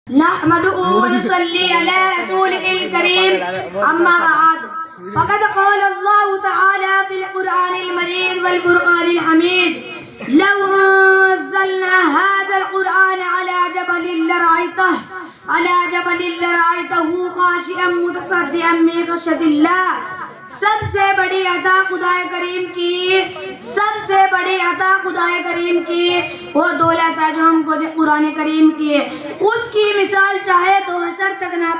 نحمده ونصلي على رسوله الكريم أما بعد فقد قال الله تعالى في القرآن المجيد والفرقان الحميد لو أنزلنا هذا القرآن على جبل لرأيته خاشعا متصدعا من خشية الله. سب سے بڑی عطا خدائے کریم کی وہ دولت ہے جو ہم کو دے قرآن کریم کی ہے. اس کی مثال چاہے تو حشر تک نہ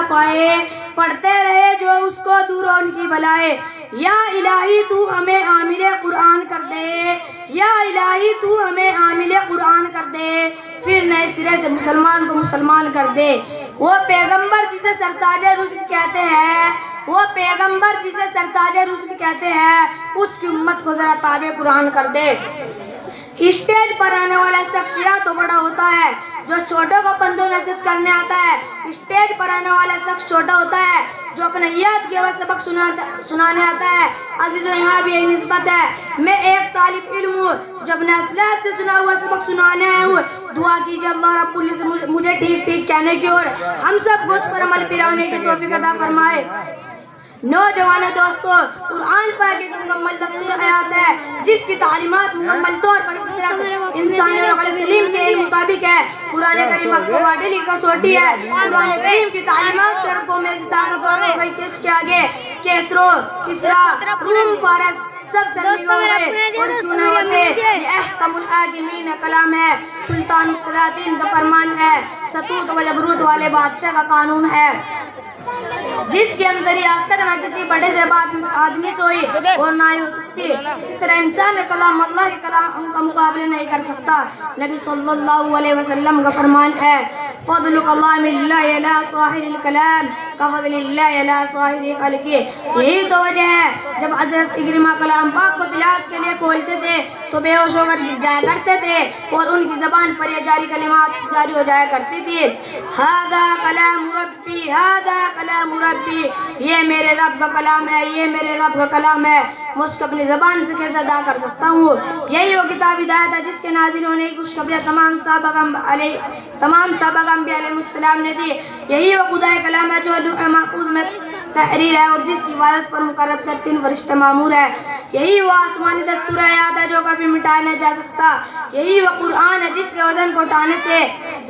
پائے پڑھتے رہے جو اس کو دور ان کی بلائے. یا الہی تو ہمیں عامل قرآن کر دے پھر نئے سرے سے مسلمان کو مسلمان کر دے. وہ پیغمبر جسے سرتاج رسل کہتے ہیں اس کی امت کو ذرا تابع قرآن کر دے. اسٹیج پر آنے والا شخص یا تو بڑا ہوتا ہے جو چھوٹوں کو پندوں نصیحت کرنے آتا ہے. اسٹیج پر آنے والا شخص چھوٹا ہوتا ہے جو اپنے یاد کے بعد سبق سنانے آتا ہے. عزیزوں یہاں بھی یہی نسبت ہے. میں ایک طالب علم ہوں جو اپنے اسلاف سے سنا ہوا سبق سنانے آیا ہوں. دعا کیجیے اللہ رب العزت مجھے ٹھیک کہنے کی اور ہم سب کو اس پر عمل پیرا ہونے کی توفیق عطا فرمائے. نوجوان دوستو، قرآن پاک ایک مکمل دستور حیات ہے جس کی تعلیمات مکمل طور پر فطرت انسانی اور عقل سلیم کے مطابق ہے. قرآن کریم مقبولی کا سوٹی ہے. قرآن کریم کی تعلیمات سرکوں میں سے طاقتور ہو گئی کہ اس کے آگے کیسرو، کسرا، روم، فارس سب سرنگو ہو گئے اور کیوں نہ ہوتے. یہ احکم الحاکمین کلام ہے، سلطان السلاطین کا فرمان ہے، ستوت و جبروت والے بادشاہ کا قانون ہے جس کے ہم ذریعے آج تک نہ کسی بڑے سے بات آدمی سے ہوئی اور نہ ہی ہو سکتی. اسی طرح انسان کلام اللہ کے کلام کا مقابلہ نہیں کر سکتا. نبی صلی اللہ علیہ وسلم کا فرمان ہے فضل کلام اللہ علی صاحب الکلام کفضل اللہ علی صاحب خلقہ. یہی تو وجہ ہے جب حضرت اکرمہ کلام پاک کو تلاوت کے لیے کھولتے تھے تو بے ہوش ہو کر گر جایا کرتے تھے اور ان کی زبان پر یہ جاری کلمات جاری ہو جایا کرتی تھی. ھذا کلام ربی، یہ میرے رب کا کلام ہے، میں اس کو اپنی زبان سے کیسے ادا کر سکتا ہوں. یہی وہ کتاب ہدایت ہے جس کے نازل ہونے کی خوشخبری تمام سابق انبیاء علیہ السلام نے دی. یہی وہ خدائے کلام ہے جو لوح محفوظ میں تحریر ہے اور جس کی عبادت پر مقرب ترتین فرشتے مامور ہے. یہی وہ آسمانی دستور حیات ہے جو کبھی مٹایا نہیں جا سکتا. یہی وہ قرآن ہے جس کے وزن کو اٹھانے سے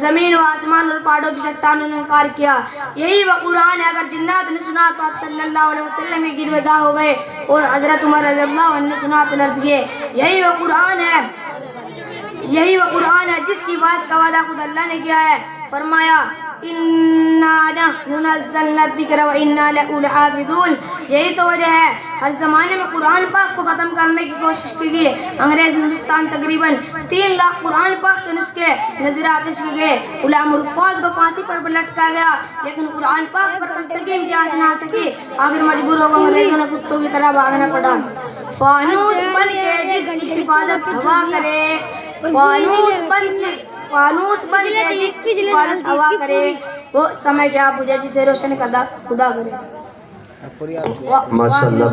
زمین و آسمان اور پہاڑوں کی چٹانوں نے انکار کیا. یہی وہ قرآن ہے اگر جنات نے سنا تو آپ صلی اللہ علیہ وسلم کی گرویدہ ہو گئے اور حضرت عمر رضی اللہ عنہ نے سنا تو لرز گئے. یہی وہ قرآن ہے جس کی بات کا وعدہ خود اللہ نے کیا ہے. فرمایا اِنَّا نَحْنُ نَزَّلْنَا الذِّكْرَ وَإِنَّا لَهُ لَحَافِظُونَ. یہی تو وجہ ہے ہر زمانے میں قرآن پاک کو ختم کرنے کی کوشش کی گئی. انگریز ہندوستان تقریباً 3 لاکھ قرآن پاک کے نسخے نظر آتش کی گئے. غلام الحفاظ کو پھانسی پر لٹکا گیا لیکن قرآن پاک پر تستقیم کی آنچ نہ سکی. آخر مجبور ہو کر انگریزوں نے کتوں کی طرح بھاگنا پڑا. فانوس بن کے جس کی حفاظت ہوا کرے وہ سمے کیا بجھے جسے روشن خدا کرے. ماشاءاللہ.